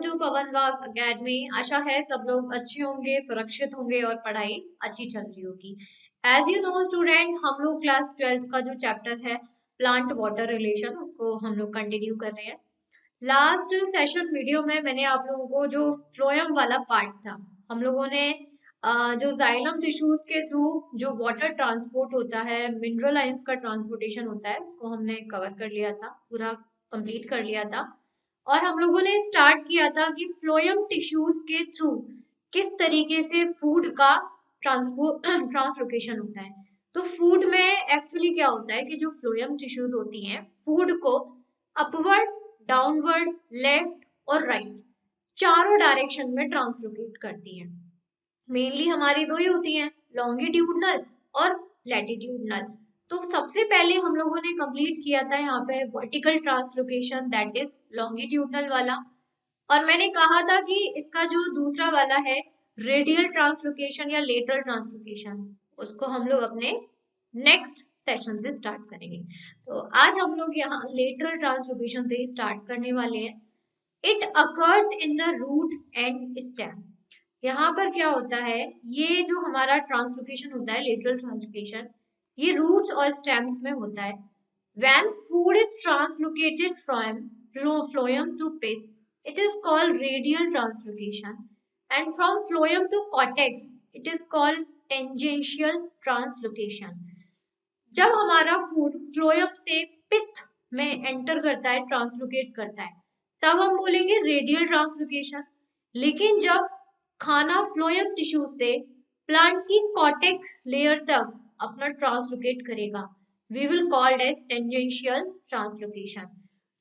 To पवन वाग academy. आशा है सब लोग अच्छे होंगे, सुरक्षित होंगे और पढ़ाई अच्छी चल रही होगी। एज यू नो स्टूडेंट, हम लोग क्लास 12th का जो चैप्टर है प्लांट वाटर रिलेशन, उसको हम लोग कंटिन्यू कर रहे हैं। लास्ट सेशन वीडियो में मैंने आप लोगों को जो फ्लोएम वाला पार्ट था, हम लोगों ने जो जाइलम टिश्यूज के थ्रू जो वाटर ट्रांसपोर्ट होता है, मिनरल आइंस का ट्रांसपोर्टेशन होता है, उसको हमने कवर कर लिया था, पूरा कंप्लीट कर लिया था। और हम लोगों ने स्टार्ट किया था कि फ्लोएम टिश्यूज के थ्रू किस तरीके से फूड का ट्रांसपोर्ट ट्रांसलोकेशन होता है। तो फूड में एक्चुअली क्या होता है कि जो फ्लोएम टिश्यूज होती हैं, फूड को अपवर्ड, डाउनवर्ड, लेफ्ट और राइट चारों डायरेक्शन में ट्रांसलोकेट करती हैं। मेनली हमारी दो ही होती हैं, लॉन्गिट्यूडनल और लैटिट्यूडनल। तो सबसे पहले हम लोगों ने कंप्लीट किया था यहाँ पे vertical translocation, that is longitudinal वाला। और मैंने कहा था कि इसका जो दूसरा वाला है रेडियल ट्रांसलोकेशन या लेटरल ट्रांसलोकेशन, उसको हम लोग अपने नेक्स्ट सेशन से स्टार्ट करेंगे। तो आज हम लोग यहाँ लेटरल ट्रांसलोकेशन से ही स्टार्ट करने वाले हैं। It occurs in the root and stem. यहाँ पर क्या होता है, ये जो हमारा ट्रांसलोकेशन होता है लेटरल ट्रांसलोकेशन, ये रूट्स और स्टेम्स में होता है। When food is translocated from phloem to pith, it is called radial translocation, and from phloem to cortex it is called tangential translocation. जब हमारा फूड फ्लोएम से पित्त में एंटर करता है, ट्रांसलोकेट करता है, तब हम बोलेंगे रेडियल ट्रांसलोकेशन। लेकिन जब खाना फ्लोएम टिश्यू से प्लांट की कॉर्टेक्स लेयर तक अपना ट्रांसलोकेट करेगा, we will called as tangential translocation.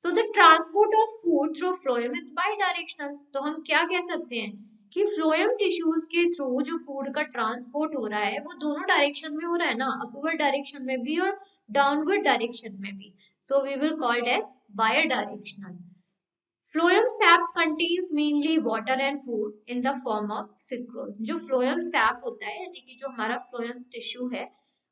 So the transport of food through phloem is bidirectional. तो हम क्या कह सकते हैं कि फ्लोएम टिश्यूज के थ्रू जो फूड का ट्रांसपोर्ट हो रहा है वो दोनों डायरेक्शन में हो रहा है ना, अपवर्ड डायरेक्शन में भी और डाउनवर्ड डायरेक्शन में भी। So we will called as bidirectional. Phloem sap contains mainly water and food in the form of sucrose. जो फ्लोएम सैप होता है, यानी कि जो हमारा फ्लोएम टिश्यू है,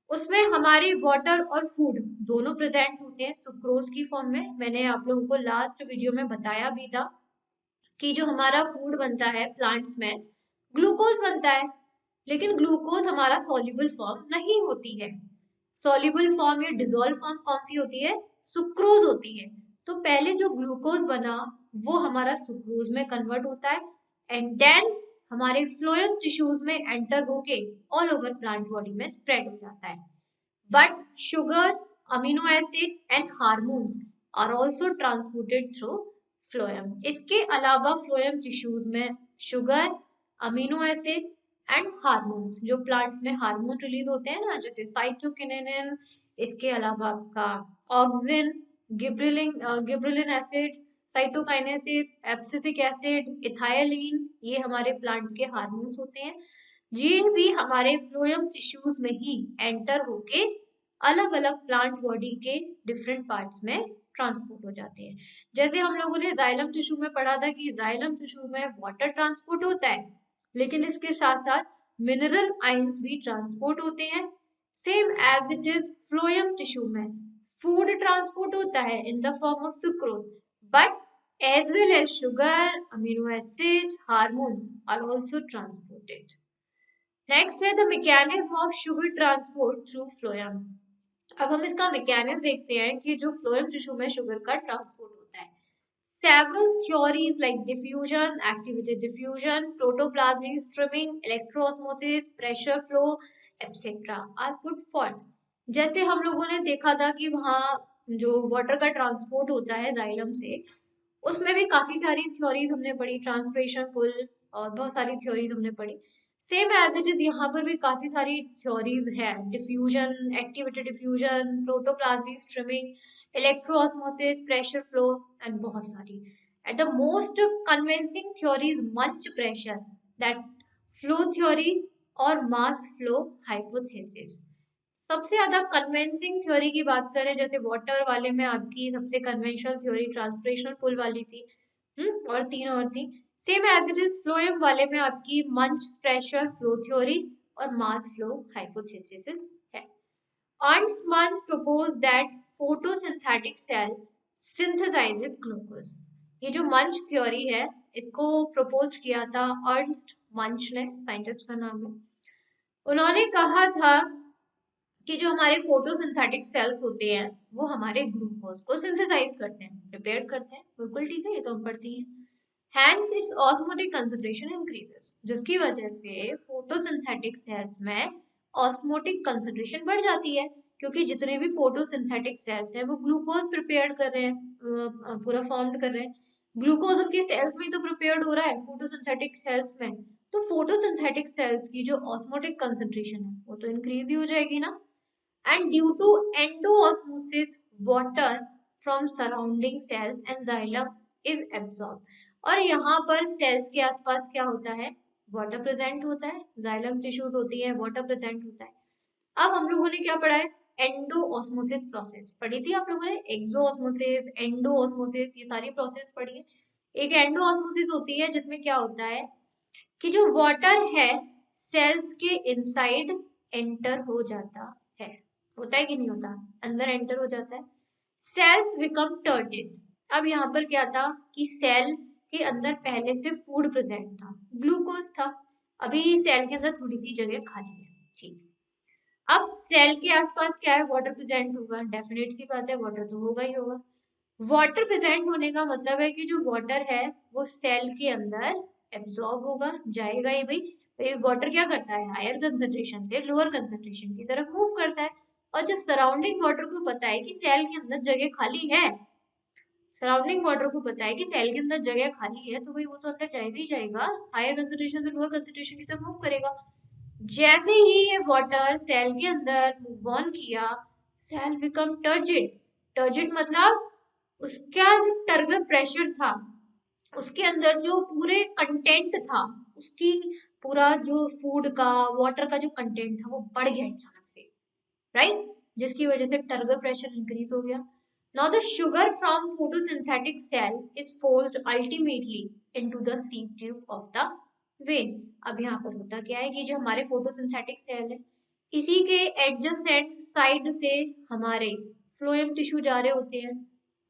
उसमें हमारे वाटर और फूड दोनों प्रेजेंट होते हैं सुक्रोज की फॉर्म में। मैंने आप लोगों को लास्ट वीडियो में बताया भी था कि जो हमारा फूड बनता है प्लांट्स में, ग्लूकोज बनता है, लेकिन ग्लूकोज हमारा सॉल्युबल फॉर्म नहीं होती है। सॉल्युबल फॉर्म या डिसॉल्व फॉर्म कौन सी होती है? सुक्रोज होती है। तो पहले जो ग्लूकोज बना वो हमारा सुक्रोज में कन्वर्ट होता है एंड देन हमारे फ्लोएम टिश्यूज में एंटर होके ऑल ओवर प्लांट बॉडी में स्प्रेड हो जाता है। But sugar, amino acid and hormones are also transported through phloem. इसके अलावा फ्लोएम टिश्यूज में sugar, amino acid and hormones, जो प्लांट्स में हार्मोन रिलीज होते हैं ना, जैसे साइटोकिनिन, इसके अलावा आपका auxin, gibberellin acid, cytokinesis, abscisic acid, ethylene, ये हमारे प्लांट के हार्मोन्स होते हैं। ये भी हमारे फ्लोएम टिश्यूज में ही एंटर होके अलग अलग प्लांट बॉडी के डिफरेंट पार्ट्स में ट्रांसपोर्ट हो जाते हैं। जैसे हम लोगों ने जाइलम टिश्यू में पढ़ा था कि जाइलम टिश्यू में वाटर ट्रांसपोर्ट होता है, लेकिन इसके साथ साथ मिनरल आइंस भी ट्रांसपोर्ट होते हैं। Same as it is phloem tissue में फूड ट्रांसपोर्ट होता है in the form of sucrose, but as well as sugar, amino acid, hormones are also transported. Next है the mechanism of sugar transport through phloem. अब हम इसका mechanism देखते हैं कि जो फ्लोएम टिश्यू में शुगर का ट्रांसपोर्ट होता है। Several theories like diffusion, activated diffusion, protoplasmic streaming, electroosmosis, pressure flow, etc. are put forth. जैसे हम लोगों ने देखा था कि वहाँ जो वाटर का ट्रांसपोर्ट होता है जाइलम से, उसमें भी काफी सारी थ्योरीज हमने पढ़ी, ट्रांसपिरेशन पुल और बहुत सारी थ्योरीज हमने पढ़ी। सेम एज इट इज यहाँ पर भी काफी सारी थ्योरीज है, diffusion, activated diffusion, protoplasmic streaming, electroosmosis, pressure flow and बहुत सारी। At the most convincing theory is Munch pressure, that flow theory और मास फ्लो हाइपोथेसिस। सबसे ज्यादा कन्वेंसिंग थ्योरी की बात करें, जैसे वाटर वाले में आपकी सबसे कन्वेंशनल थ्योरी ट्रांसपिरेशनल पुल वाली थी, और तीन और थी। Same as it is phloem वाले में आपकी मंच प्रेशर फ्लो थ्योरी और मास फ्लो हाइपोथेसिस है। Arndt proposed that photosynthetic cell synthesizes glucose. ये जो मंच थ्योरी है इसको प्रपोज किया था अर्नस्ट मंच ने, साइंटिस्ट का नाम है। उन्होंने कहा था कि जो हमारे फोटोसिंथेटिक सेल्स होते हैं वो हमारे ग्लूकोज को सिंथेसाइज करते हैं, प्रिपेयर करते हैं। बिल्कुल ठीक है, ये तो हम पढ़ती हैं। Hence its osmotic concentration increases, जिसकी वजह से फोटोसिंथेटिक सेल्स में ऑस्मोटिक कंसंट्रेशन बढ़ जाती है, क्योंकि जितने भी फोटोसिंथेटिक सेल्स हैं वो ग्लूकोज प्रिपेयर कर रहे हैं, पूरा फॉर्म्ड कर रहे हैं। ग्लूकोज उनके सेल्स में ही तो प्रिपेयर्ड हो रहा है, फोटोसिंथेटिक सेल्स में। तो फोटोसिंथेटिक सेल्स की जो ऑस्मोटिक कंसंट्रेशन है वो तो इंक्रीज ही हो जाएगी ना। And due to endosmosis water from surrounding cells and xylem is absorb. और यहाँ पर सेल्स के आसपास क्या होता है, वाटर प्रेजेंट होता है, जाइलम टिश्यूज होती है, वाटर प्रेजेंट होता है। अब हम लोगों ने क्या पढ़ा है, एंडोऑस्मोसिस प्रोसेस पढ़ी थी आप लोगों ने, एक्सोऑस्मोसिस, एंडोऑस्मोसिस, ये सारी प्रोसेस पढ़ी है। एक एंडोऑस्मोसिस होती है जिसमें क्या होता है कि जो वाटर है सेल्स के इनसाइड एंटर हो जाता है। होता है कि नहीं होता, अंदर एंटर हो जाता है। Sales become turgid. अब यहाँ पर क्या था कि सेल के अंदर पहले से फूड प्रेजेंट था, ग्लूकोज था। अभी सेल के अंदर थोड़ी सी जगह खाली है, ठीक। अब सेल के आसपास क्या है, वाटर प्रेजेंट होगा, डेफिनेट सी बात है, वाटर तो होगा ही होगा। वाटर प्रेजेंट होने का मतलब है कि जो वाटर है वो सेल के अंदर एब्जॉर्ब होगा, जाएगा ही भाई। वाटर क्या करता है, हायर कंसंट्रेशन से लोअर कंसंट्रेशन की तरफ मूव करता है। और जब सराउंडिंग वाटर को पता है कि सेल के अंदर जगह खाली है, सराउंडिंग वाटर को पता है कि सेल के अंदर जगह खाली है, तो भाई वो तो अंदर जाएगा ही जाएगा, हायर कंसंट्रेशन से लोअर कंसंट्रेशन की तरफ मूव करेगा। जैसे ही ये वाटर सेल के अंदर मूव ऑन किया, सेल बिकम टर्जिड। टर्जिड मतलब उसका जो टर्गर प्रेशर था, उसके अंदर जो पूरे कंटेंट था, उसकी पूरा जो फूड का वाटर का जो कंटेंट था वो बढ़ गया अचानक से, राइट, जिसकी वजह से टर्गर प्रेशर इंक्रीज हो गया। Now the sugar from photosynthetic cell is forced ultimately into the seed tube of the vein. अब यहाँ पर होता क्या है कि जो हमारे फोटोसिंथेटिक सेल है, इसी के एडजेसेंट साइड से हमारे फ्लोएम टिश्यू जा रहे होते हैं।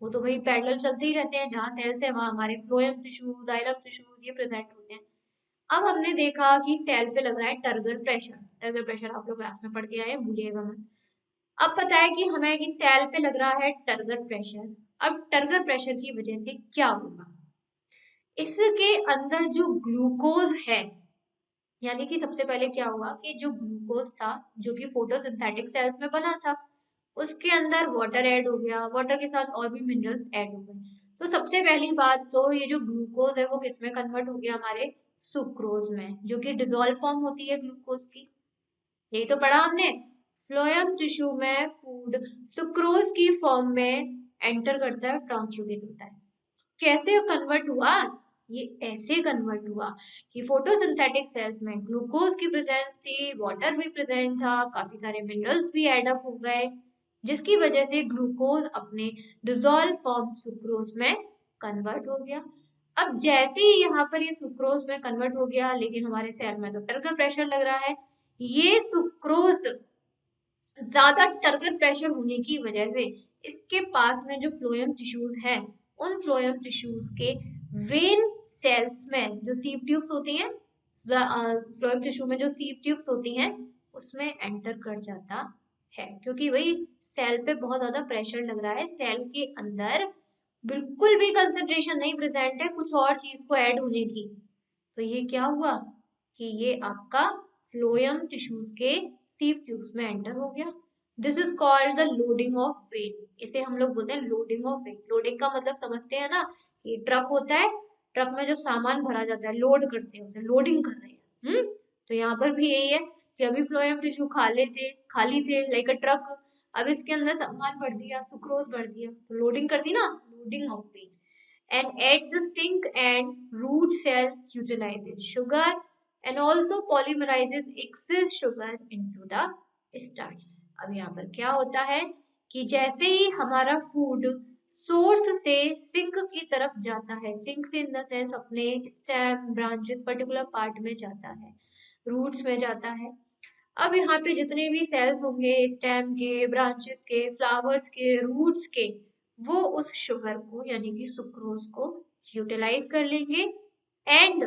वो तो भाई पैरेलल चलते ही रहते हैं, जहाँ सेल्स है वहाँ हमारे फ्लोएम टिश्यू, जाइलम टिश्यू ये प्रेजेंट होते हैं। अब हमने देखा कि सेल पे लग रहा है टर्गर प्रेशर। टर्गर प्रेशर आप लोग क्लास में पढ़ के आए, भूलिएगा मत। अब पता है कि हमें कि सेल पे लग रहा है टर्गर प्रेशर। अब टर्गर प्रेशर की वजह से क्या होगा, इसके अंदर जो ग्लूकोज है, यानी कि सबसे पहले क्या हुआ कि जो ग्लूकोज था जो कि फोटोसिंथेटिक सेल्स में बना था, उसके अंदर वाटर ऐड हो गया, वाटर के साथ और भी मिनरल्स ऐड हो गए। तो सबसे पहली बात तो ये जो ग्लूकोज है वो किस में कन्वर्ट हो गया, हमारे सुक्रोज में, जो कि डिजोल्व फॉर्म होती है ग्लूकोज की। यही तो पढ़ा हमने, फ्लोएम टिश्यू में फूड सुक्रोज की फॉर्म में एंटर करता है, ट्रांसलोकेट होता है। कैसे कन्वर्ट हुआ, ये ऐसे कन्वर्ट हुआ कि फोटोसिंथेटिक सेल्स में ग्लूकोज की प्रेजेंस थी, वाटर भी प्रेजेंट था, काफी सारे मिनरल्स भी एड अप हो गए, जिसकी वजह से ग्लूकोज अपने डिजोल्व फॉर्म सुक्रोज में कन्वर्ट हो गया। अब जैसे ही यहाँ पर ये सुक्रोज में कन्वर्ट हो गया, लेकिन हमारे सेल में तो टर्गर प्रेशर लग रहा है। ये सुक्रोज ज्यादा टर्गर प्रेशर होने की वजह से इसके पास में जो फ्लोएम टिश्यूज है, उन फ्लोएम टिश्यूज के वेन सेल्स में जो सीव ट्यूब्स होती हैं, फ्लोएम टिश्यू में जो सीव ट्यूब्स होती हैं उसमें एंटर कर जाता है, क्योंकि वही सेल पे बहुत ज्यादा प्रेशर लग रहा है, सेल के अंदर बिल्कुल भी कंसंट्रेशन नहीं प्रेजेंट है कुछ और चीज को ऐड होने की। तो ये क्या हुआ कि ये आपका फ्लोएम टिश्यूज के सीव ट्यूब्स में एंटर हो गया। This is called the loading of when. इसे हम लोग बोलते हैं लोडिंग ऑफ वेन। लोडिंग का मतलब समझते हैं ना, ये ट्रक होता है, ट्रक में जब सामान भरा जाता है लोड करते हैं, उसे लोडिंग कर रहे हैं। तो यहाँ पर भी यही है कि अभी फ्लोएम टिश्यू खाली थे लाइक अ ट्रक, अब इसके अंदर सामान भर दिया, सुक्रोज भर दिया, तो लोडिंग कर दी ना, loading of when. And at the sink end, root cell utilizes sugar and also polymerizes excess sugar into the starch. अब यहाँ पर क्या होता है कि जैसे ही हमारा फूड सोर्स से सिंक की तरफ जाता है, सिंक से इन द सेंस अपने स्टेम, ब्रांचेस, पर्टिकुलर पार्ट में जाता है, रूट्स में जाता है। अब यहाँ पे जितने भी सेल्स होंगे स्टेम के, ब्रांचेस के, फ्लावर्स के, रूट्स के, वो उस शुगर को यानी कि सुक्रोज को यूटिलाइज कर लेंगे एंड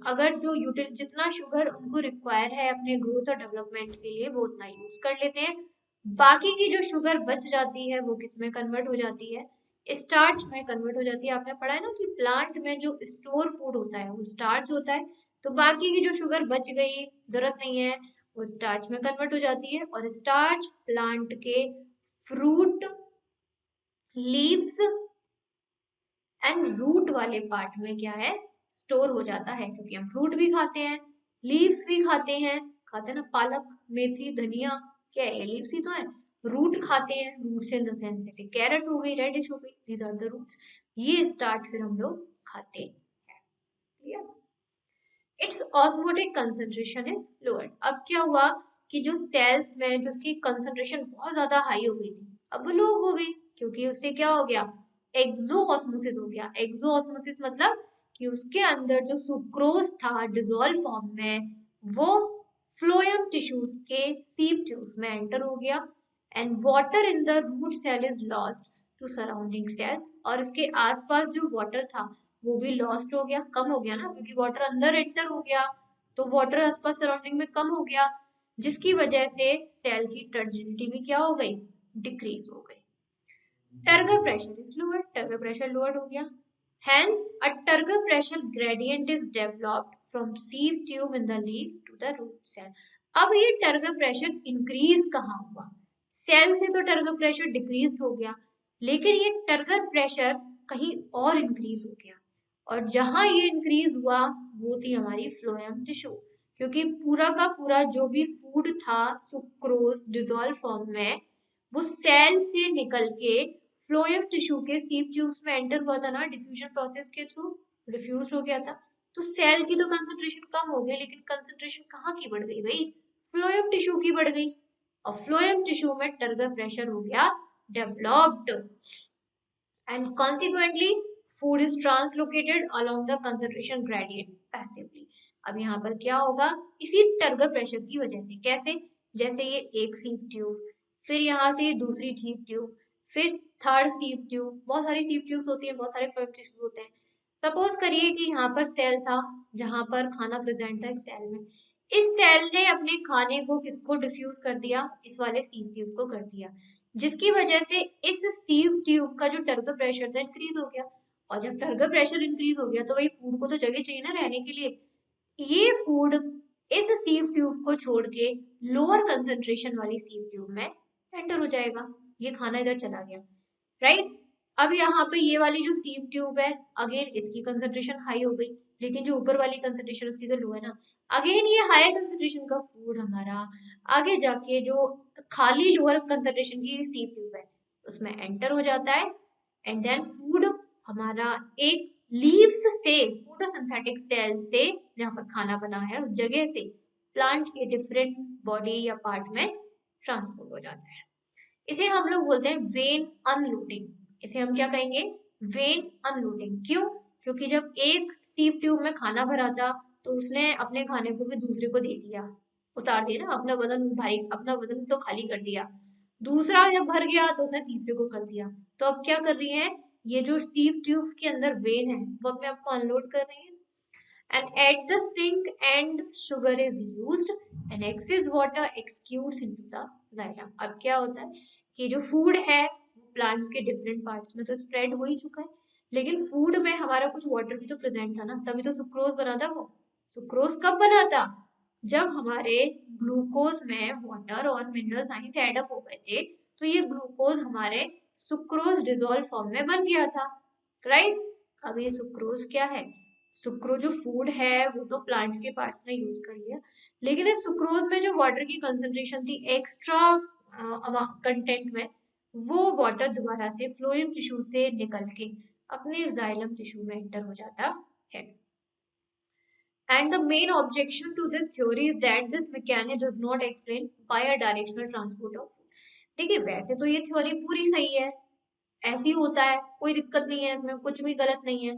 अगर जो जितना शुगर उनको रिक्वायर है अपने ग्रोथ और डेवलपमेंट के लिए वो उतना यूज कर लेते हैं। बाकी की जो शुगर बच जाती है वो किस में कन्वर्ट हो जाती है, स्टार्च में कन्वर्ट हो जाती है। आपने पढ़ा है ना कि प्लांट में जो स्टोर फूड होता है वो स्टार्च होता है, तो बाकी की जो शुगर बच गई जरूरत नहीं है वो स्टार्च में कन्वर्ट हो जाती है। और स्टार्च प्लांट के फ्रूट, लीव्स एंड रूट वाले पार्ट में क्या है, स्टोर हो जाता है, क्योंकि हम फ्रूट भी खाते हैं, लीव्स भी खाते हैं ना, पालक, मेथी, धनिया, क्या है, लीव्स ही तो है। रूट खाते हैं, रूट्स इन द सेंस जैसे कैरेट हो गई, रेडिश हो गई, दीज आर द रूट्स। ये स्टार्च फिर हम लोग खाते हैं। It's osmotic concentration is lower. अब क्या हुआ कि जो सेल्स में जो उसकी कंसंट्रेशन बहुत ज्यादा हाई हो गई थी, अब वो लो हो गई, क्योंकि उससे क्या हो गया, एक्सो ऑस्मोसिस हो गया। एक्सो ऑस्मोसिस मतलब कि उसके अंदर जो सुक्रोज था डिजोल्व फॉर्म में, वो फ्लोएम टिश्यूज के सीव ट्यूब्स में एंटर हो गया, and water in the root cell is lost to surrounding cells. और इसके आसपास जो वाटर था वो भी लॉस्ट हो गया, कम हो गया ना, क्योंकि वाटर अंदर एंटर हो गया तो वाटर आसपास सराउंडिंग में कम हो गया, जिसकी वजह से सेल की टर्जिडिटी भी क्या हो गई, डिक्रीज हो गई। Turgor pressure is lower, turgor pressure lower हो गया। Hence, a turgor pressure gradient is developed from sieve tube in the leaf to the root cell. अब ये टर्गर प्रेशर इंक्रीज कहाँ हुआ, सेल से तो टर्गर प्रेशर डिक्रीज हो गया, लेकिन ये टर्गर प्रेशर कहीं और इंक्रीज हो गया। और जहां ये इंक्रीज हुआ वो थी हमारी फ्लोएम टिश्यू, क्योंकि पूरा का पूरा जो भी फूड था सुक्रोज डिजोल्व फॉर्म में, वो सेल से निकल के फ्लोएम टिश्यू के सीव ट्यूब्स में एंटर हुआ था ना, डिफ्यूजन प्रोसेस के थ्रू डिफ्यूज हो गया था। तो सेल की तो कंसंट्रेशन कम हो गई, लेकिन कंसंट्रेशन कहाँ की बढ़ गई भाई, फ्लोएम टिश्यू की बढ़ गई। और फ्लोएम टिश्यू में टर्गर प्रेशर हो गया developed, and consequently food is translocated along the concentration gradient passively. अब यहाँ पर क्या होगा, इसी टर्गर प्रेशर की वजह से, कैसे, जैसे ये एक सीव ट्यूब, फिर यहाँ से दूसरी सीव ट्यूब, फिर थर्ड सीव ट्यूब, बहुत सारी सीव ट्यूब्स होती हैं, बहुत सारे फ्लोएम टिश्यूज होते हैं। सपोज करिए कि यहाँ पर सेल था जहां पर खाना प्रेजेंट था इस सेल में, इस सेल ने अपने खाने को किसको डिफ्यूज कर दिया, इस वाले सीव ट्यूब को कर दिया, जिसकी वजह से इस सीव ट्यूब का जो टर्गर प्रेशर था इंक्रीज हो गया। और जब टर्गर प्रेशर इंक्रीज हो गया तो वही फूड को तो जगह चाहिए ना रहने के लिए, ये फूड इस सीव ट्यूब को छोड़ के लोअर कंसंट्रेशन वाली सीव ट्यूब में एंटर हो जाएगा, ये खाना इधर चला गया, राइट। अब यहाँ पे ये वाली जो सीव ट्यूब है, अगेन इसकी कंसंट्रेशन हाई हो गई, लेकिन जो ऊपर वाली कंसंट्रेशन उसकी तो लो है ना, अगेन ये हायर कंसंट्रेशन का फूड हमारा आगे जाके जो खाली लोअर कंसंट्रेशन की सीव ट्यूब है उसमें एंटर हो जाता है, एंड देन फूड हमारा एक लीव्स से, फोटोसिंथेटिक सेल से, जहाँ पर खाना बना है उस जगह से प्लांट के डिफरेंट बॉडी या पार्ट में ट्रांसपोर्ट हो जाता है। इसे हम लोग बोलते हैं वेन अनलोडिंग। इसे हम क्या कहेंगे, वेन अनलोडिंग। क्यों, क्योंकि जब एक सीव ट्यूब में खाना भरा था तो उसने अपने खाने को फिर दूसरे को दे दिया, उतार दिया ना, अपना वजन भारी, अपना वजन तो खाली कर दिया, दूसरा जब भर गया तो उसने तीसरे को कर दिया। तो अब क्या कर रही है, ये जो सीव ट्यूब्स के अंदर वेन है वो अपने आप को अनलोड कर रही है, and at the sink end sugar is used and excess water exudes into the xylem। अब क्या होता है कि जो फूड है प्लांट्स के डिफरेंट पार्ट्स में तो स्प्रेड हो ही चुका है, लेकिन फूड में हमारा कुछ वाटर भी तो प्रेजेंट था ना, तभी तो सुक्रोज बना था। वो सुक्रोज कब बना था, जब हमारे ग्लूकोज में वाटर और मिनरल साइंस एड अप हो गए थे, तो ये ग्लूकोज हमारे सुक्रोज डिजोल्व फॉर्म में बन गया था, राइट। अब ये सुक्रोज क्या है, सुक्रोज जो फूड है वो तो प्लांट्स के पार्ट्स ने यूज कर लिया, लेकिन इस सुक्रोज में जो वाटर की कंसंट्रेशन थी एक्स्ट्रा कंटेंट में, वो वाटर दोबारा से फ्लोएम टिश्यू से निकल के अपने जाइलम टिश्यू में एंटर हो जाता है। And the main objection to this theory is that this mechanism does not explain bidirectional transport of food। देखिए वैसे तो ये थ्योरी पूरी सही है, ऐसे ही होता है, कोई दिक्कत नहीं है इसमें, कुछ भी गलत नहीं है।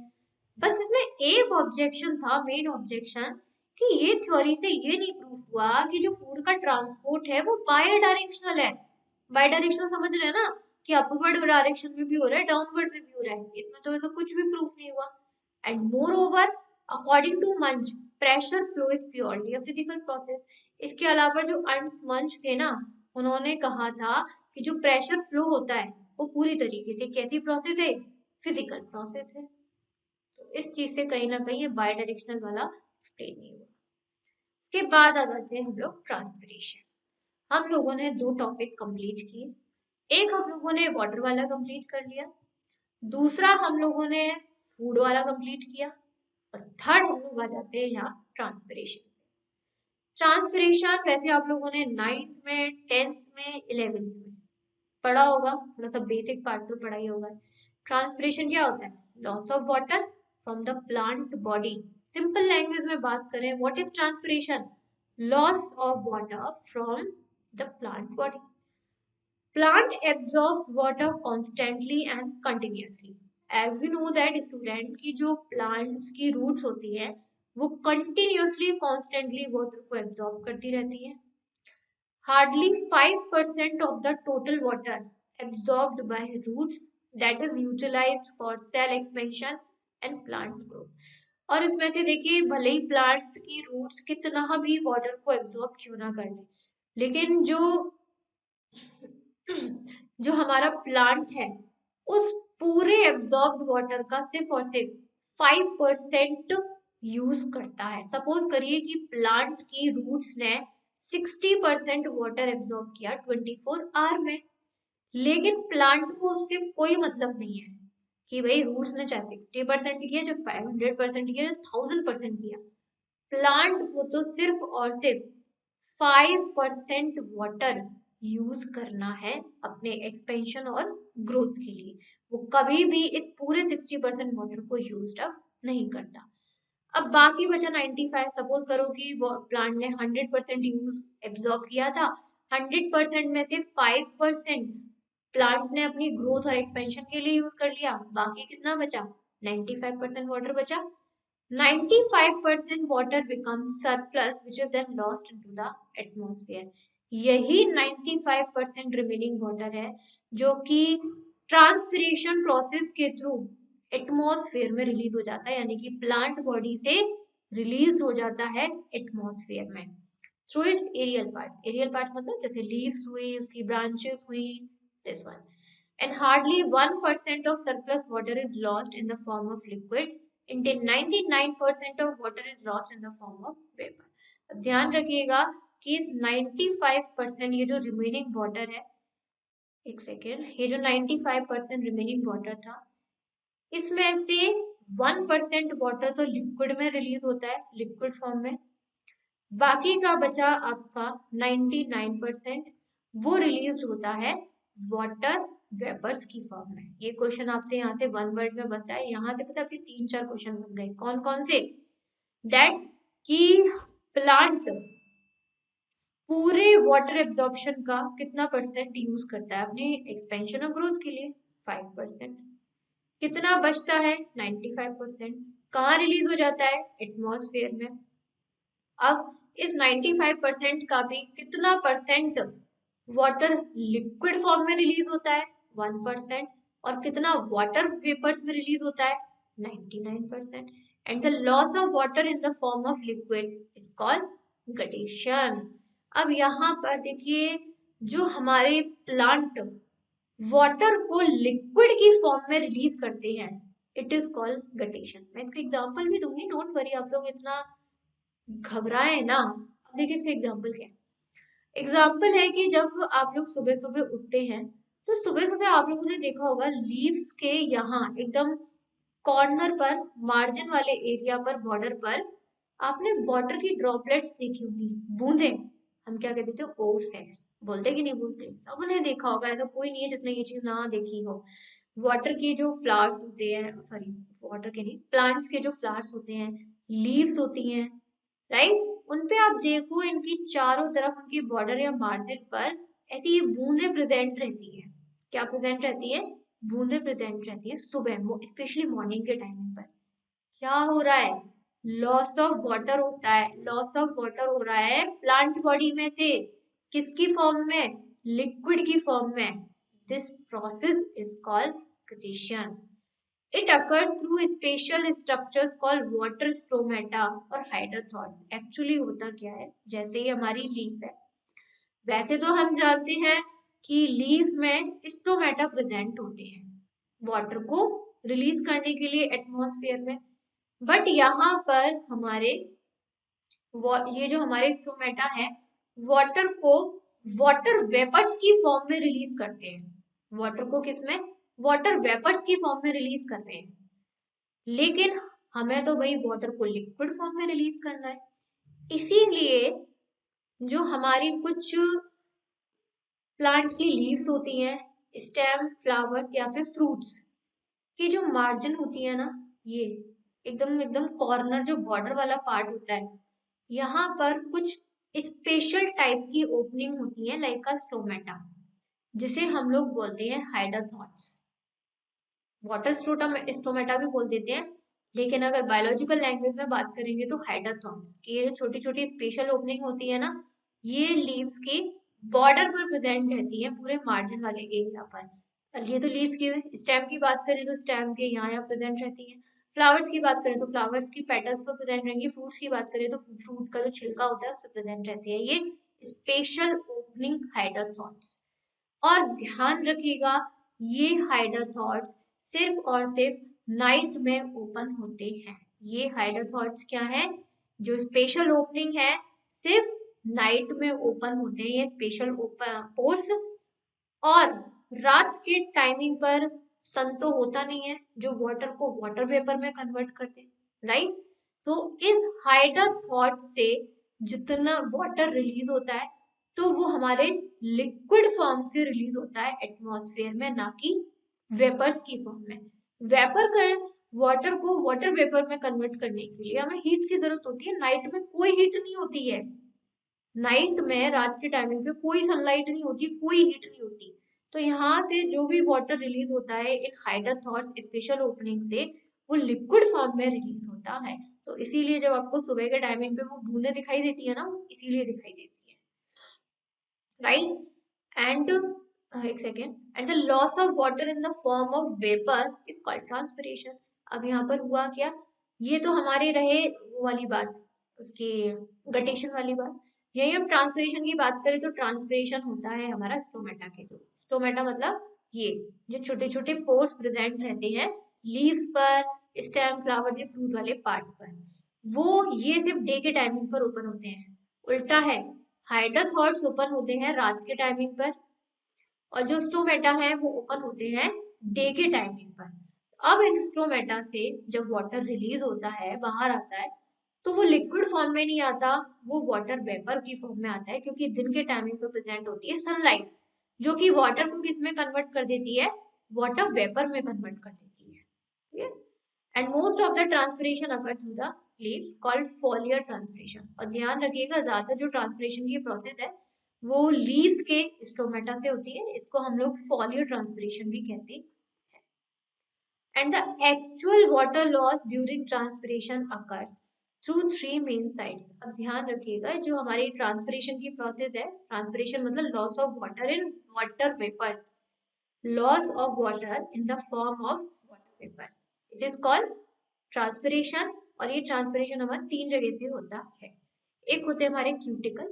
बस इसमें एक ऑब्जेक्शन था, मेन ऑब्जेक्शन, कि ये थ्योरी से ये नहीं प्रूफ हुआ कि जो फूड का ट्रांसपोर्ट है वो बाय डायरेक्शनल है। बाय डायरेक्शनल समझ रहे हैं ना, कि अपवर्ड डायरेक्शन में भी हो रहा है, डाउनवर्ड में भी हो रहा है, इसमें तो ऐसा कुछ भी प्रूफ नहीं हुआ। And moreover according to Munch pressure flow is purely a physical process. इसके अलावा जो अर्न्स्ट मंच थे ना, उन्होंने कहा था कि जो प्रेशर फ्लो होता है वो पूरी तरीके से कैसी प्रोसेस है, फिजिकल प्रोसेस है। तो इस चीज से कहीं ना कहीं ये बाई डायरेक्शनल वाला एक्सप्लेन नहीं हुआ। उसके बाद आ जाते हैं हम लोग ट्रांसपिरेशन। हम लोगों ने दो टॉपिक कंप्लीट किए, एक हम लोगों ने वाटर वाला कंप्लीट कर लिया, दूसरा हम लोगों ने फूड वाला कंप्लीट किया, और थर्ड हम लोग आ जाते हैं यहाँ ट्रांसपिरेशन। ट्रांसपिरेशन वैसे आप लोगों ने 9th में, 10th में, 11th में पढ़ा होगा, थोड़ा सा बेसिक पार्ट तो पढ़ा ही होगा। ट्रांसपिरेशन क्या होता है? Loss of water from the plant body. Simple language में बात करें, what is transpiration? Loss of water from the plant body. Plant absorbs water constantly and continuously. As we know that student की जो plants की roots होती है वो continuously constantly water को absorb करती रहती है. Hardly 5% of the total water absorbed by roots that is utilized for cell expansion and plant growth. और इसमें से देखिए भले ही प्लांट की रूट्स कितना भी वाटर को एब्जॉर्ब क्यों ना कर ले, लेकिन जो हमारा प्लांट है उस पूरे एब्जॉर्ब्ड वाटर का सिर्फ और सिर्फ 5% यूज करता है। सपोज करिए कि प्लांट की रूट्स ने 60% वाटर एब्जॉर्ब किया 24 आवर में, लेकिन प्लांट को उससे कोई मतलब नहीं है कि भाई रूट्स ने चाहे 60% किया, चाहे 500% किया, 1000% किया, प्लांट को तो सिर्फ और सिर्फ 5% वाटर यूज करना है अपने एक्सपेंशन और ग्रोथ के लिए। वो कभी भी इस पूरे 60% वाटर को यूज अप नहीं करता। अब बाकी बचा 95। सपोज करो कि वो प्लांट ने 100% यूज एब्जॉर्ब किया था, 100% में से 5% प्लांट ने अपनी ग्रोथ और एक्सपेंशन के लिए यूज कर लिया, बाकी कितना बचा? 95% वाटर बचा। 95% water becomes surplus which is then lost into the atmosphere. यही 95% रिमेनिंग वाटर है जो कि ट्रांसपिरेशन प्रोसेस के थ्रू एटमॉस्फेयर में रिलीज हो जाता है, यानी कि प्लांट बॉडी से रिलीज हो जाता है एटमॉस्फेयर में through its aerial parts. Aerial parts मतलब जैसे लीव्स हुई, उसकी ब्रांचेस हुई, this one. And hardly 1% of surplus water is lost in the form of liquid, until 99% of water is lost in the form of vapor. अब ध्यान रखिएगा कि इस 95% ये जो रिमेनिंग वाटर है, एक सेकेंड, ये जो 95% रिमेनिंग वाटर था इसमें से 1% वाटर तो लिक्विड में रिलीज होता है, लिक्विड फॉर्म में, बाकी का बचा आपका 99% वो रिलीज होता है वाटर वेपर्स की फॉर्म में। ये क्वेश्चन आपसे यहाँ से 1 वर्ड में बनता है, यहाँ से पता है आपके 3-4 क्वेश्चन बन गए। कौन कौन से? दैट कि प्लांट पूरे वाटर एब्जॉर्प्शन का कितना परसेंट यूज करता है अपने एक्सपेंशन और ग्रोथ के लिए? 5%। कितना बचता है? 95%। कहाँ रिलीज हो जाता है? एटमॉस्फेयर में। अब इस 95% का भी कितना परसेंट वाटर लिक्विड फॉर्म में रिलीज होता है? 1%। और कितना वाटर वेपर्स में रिलीज होता है? 99%। And the loss of water in the form of liquid is called guttation. अब यहाँ पर देखिए जो हमारे प्लांट वाटर को लिक्विड की फॉर्म में रिलीज करते हैं, इट इज कॉल्ड गटेशन। मैं इसका एग्जांपल भी दूंगी, डोंट वरी, आप लोग इतना घबराए ना। अब देखिए इसका एग्जाम्पल क्या है। एग्जाम्पल है कि जब आप लोग सुबह सुबह उठते हैं तो सुबह सुबह आप लोगों ने देखा होगा लीव्स के यहाँ एकदम कॉर्नर पर, मार्जिन वाले एरिया पर, बॉर्डर पर आपने वाटर की ड्रॉपलेट्स देखी होंगी, बूंदे। हम क्या कहते थे? ओस है। बोलते कि नहीं बोलते? सबने देखा होगा, ऐसा कोई नहीं है जिसने ये चीज ना देखी हो। वाटर के जो फ्लावर्स होते हैं, सॉरी वाटर के नहीं, प्लांट्स के जो फ्लावर्स होते हैं, लीव्स होती हैं, राइट, उनपे आप देखो इनकी चारों तरफ उनकी बॉर्डर या मार्जिन पर ऐसी ये बूंदे प्रेजेंट रहती है। क्या प्रेजेंट रहती है? बूंदे प्रेजेंट रहती है सुबह, स्पेशली मॉर्निंग के टाइमिंग पर। क्या हो रहा है? लॉस ऑफ वाटर होता है। लॉस ऑफ वाटर हो रहा है प्लांट बॉडी में से, किसकी फॉर्म में? लिक्विड की फॉर्म में। This process is called guttation. It occurs through special structures called water stromata और hydrothoids. एक्चुअली होता क्या है, जैसे ही हमारी लीफ है, वैसे तो हम जानते हैं कि लीफ में स्टोमेटा प्रेजेंट होते हैं वाटर को रिलीज करने के लिए एटमॉस्फेयर में, बट यहाँ पर हमारे ये जो हमारे स्टोमेटा है वाटर को वाटर वेपर्स की फॉर्म में रिलीज करते हैं। वाटर को किसमें, वाटर वेपर्स की फॉर्म में रिलीज कर रहे हैं, लेकिन हमें तो भाई वाटर को लिक्विड फॉर्म में रिलीज करना है। इसीलिए जो हमारी कुछ प्लांट की लीव्स होती हैं, स्टेम, फ्लावर्स या फिर फ्रूट्स की जो मार्जिन होती है ना, ये एकदम एकदम कॉर्नर जो बॉर्डर वाला पार्ट होता है, यहाँ पर कुछ स्पेशल टाइप की ओपनिंग होती है लाइक अ स्टोमेटा, जिसे हम लोग बोलते हैं हाइड्रोथॉट्स। वाटर स्टोमेटा भी बोल देते हैं, लेकिन अगर बायोलॉजिकल लैंग्वेज में बात करेंगे तो हाइड्रोथॉट्स की ये जो छोटी छोटी स्पेशल ओपनिंग होती है ना, ये लीव्स के बॉर्डर पर प्रेजेंट रहती है, पूरे मार्जिन वाले एरिया पर। ये तो लीव्स की स्टेम की बात करें तो स्टेम के यहाँ प्रेजेंट रहती है। फ्लावर्स की बात करें तो फ्लावर्स की पेटल्स पर प्रेजेंट रहेंगी। फ्रूट्स की बात करें तो फ्रूट का जो छिलका होता है उस पर प्रेजेंट रहती है ये स्पेशल ओपनिंग हाइड्रोथॉट्स। और ध्यान रखिएगा, ये हाइड्रोथॉट्स सिर्फ और सिर्फ नाइट में ओपन होते हैं। ये हाइड्रोथॉट्स क्या है, जो स्पेशल ओपनिंग है सिर्फ नाइट में ओपन होते हैं ये स्पेशल पोर्स, और रात के टाइमिंग पर सन तो होता नहीं है जो वाटर को वाटर वेपर में कन्वर्ट करते हैं, राइट। तो इस हाइड्रोथॉट से जितना वाटर रिलीज होता है तो वो हमारे लिक्विड फॉर्म से रिलीज होता है एटमॉस्फेयर में, ना कि वेपर्स की फॉर्म में। वेपर कर वाटर को वाटर वेपर में कन्वर्ट करने के लिए हमें हीट की जरूरत होती है। नाइट में कोई हीट नहीं होती है, नाइट में रात के टाइमिंग पे कोई सनलाइट नहीं होती, कोई हीट नहीं होती। तो यहाँ से जो भी वाटर रिलीज होता है इन हाइड्रोथॉट्स स्पेशल ओपनिंग से, वो लिक्विड फॉर्म में रिलीज होता है। तो इसीलिए जब आपको सुबह के टाइमिंग पे वो बूंदे दिखाई देती है ना, वो इसीलिए दिखाई देती है, राइट। एंड एक second, and the loss of water in the form of vapour is called transpiration. अब यहाँ पर हुआ क्या, ये तो हमारे रहे वो वाली बात, उसकी गटेशन वाली बात। यही हम ट्रांसपिरेशन की बात करें तो ट्रांसपिरेशन होता है हमारा स्टोमेटा के थ्रू। स्टोमेटा मतलब ये जो छोटे छोटे पोर्स प्रेजेंट रहते हैं लीव्स पर, स्टेम, फ्लावर या फ्रूट वाले पार्ट पर, वो ये सिर्फ डे के टाइमिंग पर ओपन होते हैं। उल्टा है, हाइड्रोथॉट्स ओपन होते हैं रात के टाइमिंग पर, और जो स्टोमेटा है वो ओपन होते हैं डे के टाइमिंग पर। अब इन स्टोमेटा से जब वाटर रिलीज होता है, बाहर आता है, तो वो लिक्विड फॉर्म में नहीं आता, वो वाटर वेपर की फॉर्म में आता है, क्योंकि दिन के टाइमिंग पर प्रेजेंट होती है सनलाइट, जो कि वाटर को किस में कन्वर्ट कर देती है, वाटर वेपर में कन्वर्ट कर देती है, ठीक है। And most of the transpiration occur through the leaves called फोलियर transpiration. और ध्यान रखिएगा, ज्यादातर जो ट्रांसपिरेशन की प्रोसेस है वो लीव्स के स्टोमेटा से होती है, इसको हम लोग फोलियर ट्रांसपिरेशन भी कहते हैं। And the actual water loss during transpiration occurs through three main sites. अब ध्यान रखिएगा, जो हमारी ट्रांसपिरेशन की प्रोसेस है, ट्रांसपिरेशन मतलब loss of water in water vapours, loss of water in the form of water vapour, it is called transpiration. और ये ट्रांसपिरेशन हमारा तीन जगह से होता है। एक होते हैं हमारे क्यूटिकल,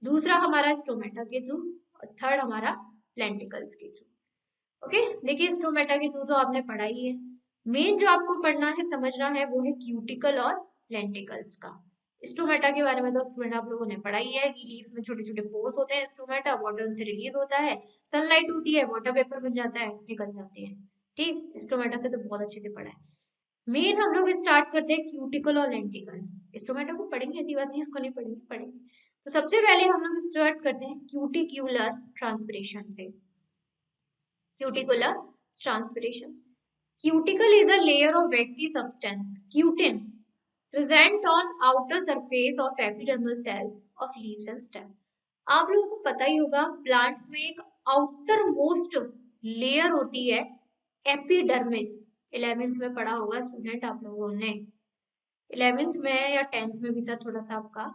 दूसरा हमारा स्टोमेटा के थ्रू, और थर्ड हमारा लेंटिकल्स के थ्रू। ओके, देखिए स्टोमेटा के थ्रू तो आपने पढ़ा ही है। मेन जो आपको पढ़ना है, समझना है, वो है क्यूटिकल और लेंटिकल्स का। स्टोमेटा के बारे में तो स्टूडेंट आप लोगों ने पढ़ा ही है कि लीव्स में छोटे छोटे पोर्स होते हैं, स्टोमेटा, वाटर उनसे रिलीज होता है, सनलाइट होती है, वाटर वेपर बन जाता है, निकल जाते हैं। ठीक, स्टोमेटा से तो बहुत अच्छे से पढ़ा है। मेन हम लोग स्टार्ट करते हैं क्यूटिकल और लेंटिकल। स्टोमेटा को पढ़ेंगे, ऐसी बात नहीं इसको नहीं पढ़ेंगे, पढ़ेंगे। तो सबसे पहले हम लोग स्टार्ट करते हैं क्यूटिक्यूलर ट्रांसपिरेशन से। Cuticular transpiration, cuticle is a layer of waxy substance, cutin, present on outer surface of epidermal cells of leaves and stem. आप लोगों को पता ही होगा, प्लांट्स में एक आउटर मोस्ट लेयर होती है एपिडर्मिस। 11th में पढ़ा होगा स्टूडेंट आप लोगों ने, 11th में या 10th में भी था थोड़ा सा आपका,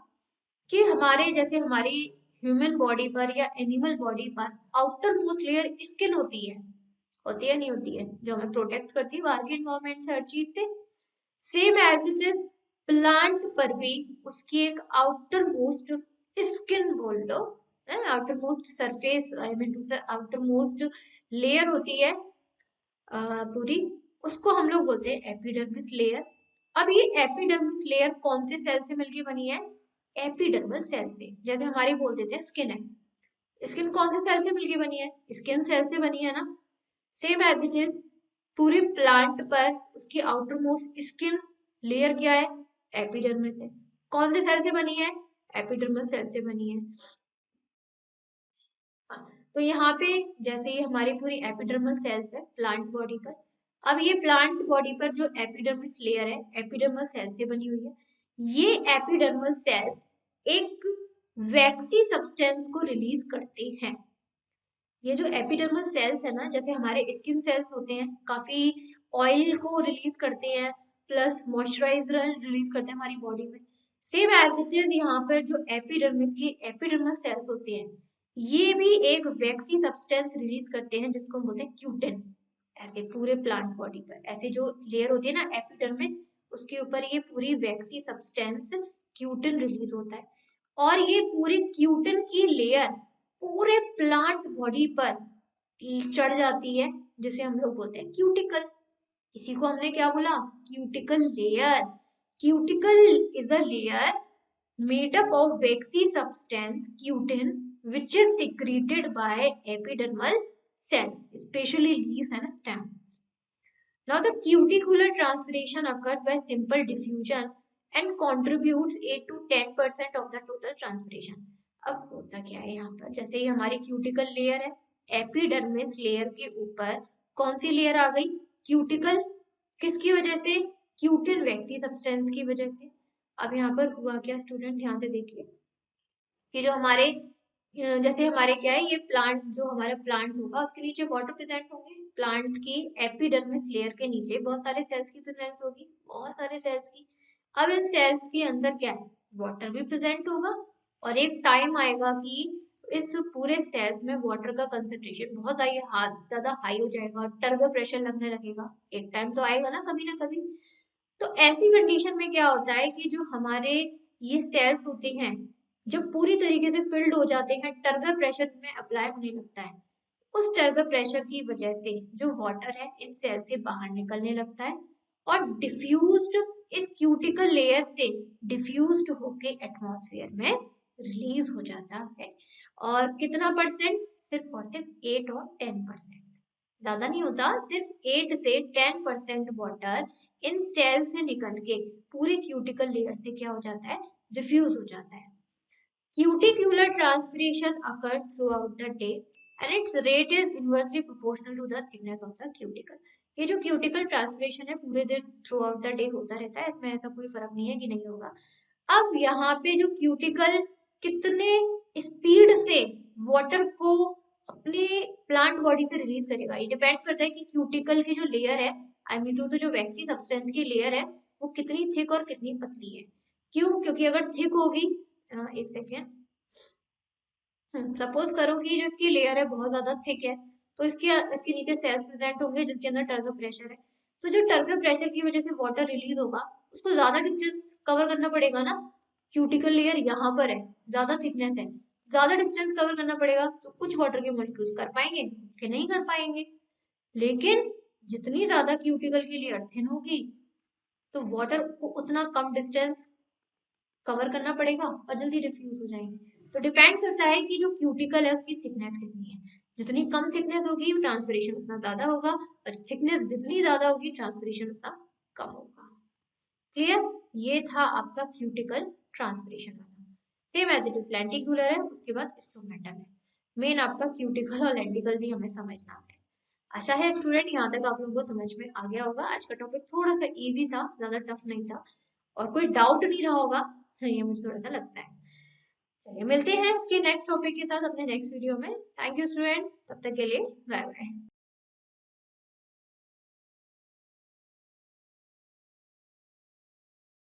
कि हमारे जैसे हमारी ह्यूमन बॉडी पर या एनिमल बॉडी पर आउटर मोस्ट लेयर स्किन होती है, होती है नहीं होती है, जो हमें प्रोटेक्ट करती है बाहर के इन्वायरमेंट से, हर चीज से। Same as it is plant पर भी उसकी एक आउटर मोस्ट स्किन बोल लो, outermost surface, I mean to say outermost layer होती है पूरी, उसको हम लोग बोलते हैं एपिडर्मिस लेयर। अब ये एपिडर्मिस लेयर कौन से सेल से मिलकर बनी है? एपिडर्मल सेल से। जैसे हमारी बोल देते हैं स्किन है, स्किन कौन से सेल से मिलकर बनी है? स्किन सेल से बनी है ना। सेम एज इट इज पूरे प्लांट पर उसकी आउटर मोस्ट स्किन लेयर क्या है? एपिडर्मिस है। कौन से सेल से बनी है? एपिडर्मल सेल से बनी है। तो यहाँ पे जैसे ये हमारी पूरी एपिडर्मल सेल्स है प्लांट बॉडी पर, अब ये प्लांट बॉडी पर जो एपिडर्मिस लेयर है एपिडर्मल सेल से बनी हुई है। ये एपिडर्मल सेल्स एक वैक्सी सब्सटेंस को रिलीज करते हैं। ये जो एपिडर्मल सेल्स है ना, जैसे हमारे स्किन सेल्स होते हैं, काफी ऑयल को रिलीज करते हैं, प्लस मॉइस्चराइजर रिलीज करते हैं हमारी बॉडी में। सेम एज इट इज यहाँ पर जो एपिडर्मिस की एपिडर्मल सेल्स होते हैं, ये भी एक वैक्सी सब्सटेंस रिलीज करते हैं जिसको हम बोलते हैं क्यूटिन। ऐसे पूरे प्लांट बॉडी पर ऐसे जो लेयर होती है ना एपिडर्मिस, उसके ऊपर ये पूरी वैक्सी सब्सटेंस क्यूटिन रिलीज होता है। और ये पूरी क्यूटिन की लेयर पूरे प्लांट बॉडी पर चढ़ जाती है, जिसे हम लोग बोलते हैं क्यूटिकल। इसी को हमने क्या बोला? Cuticle layer. Cuticle is a layer made up of waxy substance cutin which is secreted by epidermal cells, especially leaves and stems. Now the cuticular transpiration occurs by simple diffusion and contributes 8 to 10% of the total transpiration. अब होता क्या है यहाँ पर, जैसे ये हमारी cuticle layer है, एपिडर्मिस लेयर के ऊपर कौन सी लेयर आ गई? क्यूटिकल। किसकी वजह से? क्यूटिन वैक्सी सब्सटेंस की वजह से। अब यहाँ पर हुआ क्या स्टूडेंट, ध्यान से देखिए कि जो हमारे जैसे हमारे क्या है, ये प्लांट जो हमारा प्लांट होगा उसके नीचे वाटर प्रेजेंट होंगे। प्लांट की एपिडर्मिस लेयर के नीचे बहुत सारे सेल्स की प्रेजेंस होगी, बहुत सारे सेल्स की। अब इन सेल्स के अंदर क्या है? वाटर भी प्रेजेंट होगा, और एक टाइम आएगा कि इस पूरे सेल्स में वाटर का कंसेंट्रेशन बहुत ज्यादा हाई हो जाएगा, टर्गर प्रेशर लगने लगेगा। एक टाइम तो आएगा ना कभी। तो ऐसी कंडीशन में क्या होता है कि जो हमारे ये सेल्स होते हैं जब पूरी तरीके से फिल्ड हो जाते हैं, टर्गर प्रेशर में अप्लाई होने लगता है। उस टर्गर प्रेशर की वजह से जो वाटर है इन सेल से बाहर निकलने लगता है और डिफ्यूज्ड इस क्यूटिकल लेयर से डिफ्यूज्ड होके एटमॉस्फेयर में रिलीज हो जाता है। और कितना परसेंट? सिर्फ और सिर्फ 8 और 10%, ज्यादा नहीं होता, सिर्फ 8 से 10% वाटर इन सेल से निकल के पूरे क्यूटिकल लेयर से क्या हो जाता है? डिफ्यूज हो जाता है। Cuticular transpiration occurs throughout the day and its rate is inversely proportional to the thickness of the cuticle. ये जो क्यूटिकल ट्रांसपिरेशन है पूरे दिन थ्रू आउट द डे होता रहता है, इसमें ऐसा कोई फर्क नहीं है कि नहीं होगा। अब यहाँ पे जो क्यूटिकल कितने स्पीड से वाटर को अपने प्लांट बॉडी से रिलीज करेगा, ये डिपेंड करता है कि क्यूटिकल की जो लेयर है, आई मीन टू से जो वैक्सी सब्सटेंस की लेयर है, वो कितनी थिक और कितनी पतली है। क्यों? क्योंकि अगर थिक होगी, एक सेकेंड, सपोज करो कि जो इसकी लेयर है बहुत ज्यादा थिक है, तो इसके नीचे सेल्स प्रेजेंट होंगे जिनके अंदर टर्गर प्रेशर है। तो जो टर्गर प्रेशर की वजह से वाटर रिलीज होगा उसको ज्यादा डिस्टेंस कवर करना पड़ेगा ना। क्यूटिकल लेयर यहाँ पर है, ज्यादा थिकनेस है, ज्यादा डिस्टेंस कवर करना पड़ेगा, तो कुछ वाटर के मॉलिक्यूल्स कर पाएंगे, कुछ के नहीं कर पाएंगे। लेकिन जितनी ज्यादा क्यूटिकल की लेयर थिन होगी तो वाटर को उतना कम डिस्टेंस कवर करना पड़ेगा और जल्दी डिफ्यूज हो जाएंगे। तो डिपेंड करता है कि जो क्यूटिकल है उसकी थिकनेस कितनी है। जितनी कम थिकनेस होगी ट्रांसपिरेशन उतना ज्यादा होगा, और थिकनेस जितनी ज्यादा होगी ट्रांसपिरेशन उतना कम होगा। क्लियर? ये था आपका क्यूटिकल ट्रांसपिरेशन वाला। Same as it is lenticular है, उसके बाद स्टोमेटल है। मेन आपका क्यूटिकल और लेंटिकल ही हमें समझना है। आशा है स्टूडेंट यहाँ तक आप लोगों को समझ में आ गया होगा। आज का टॉपिक थोड़ा सा इजी था, ज्यादा टफ नहीं था, और कोई डाउट नहीं रहा होगा, ये मुझे थोड़ा सा लगता है। चलिए मिलते हैं इसके नेक्स्ट टॉपिक के साथ अपने नेक्स्ट वीडियो में। थैंक यू स्टूडेंट, तब तक के लिए बाय बाय।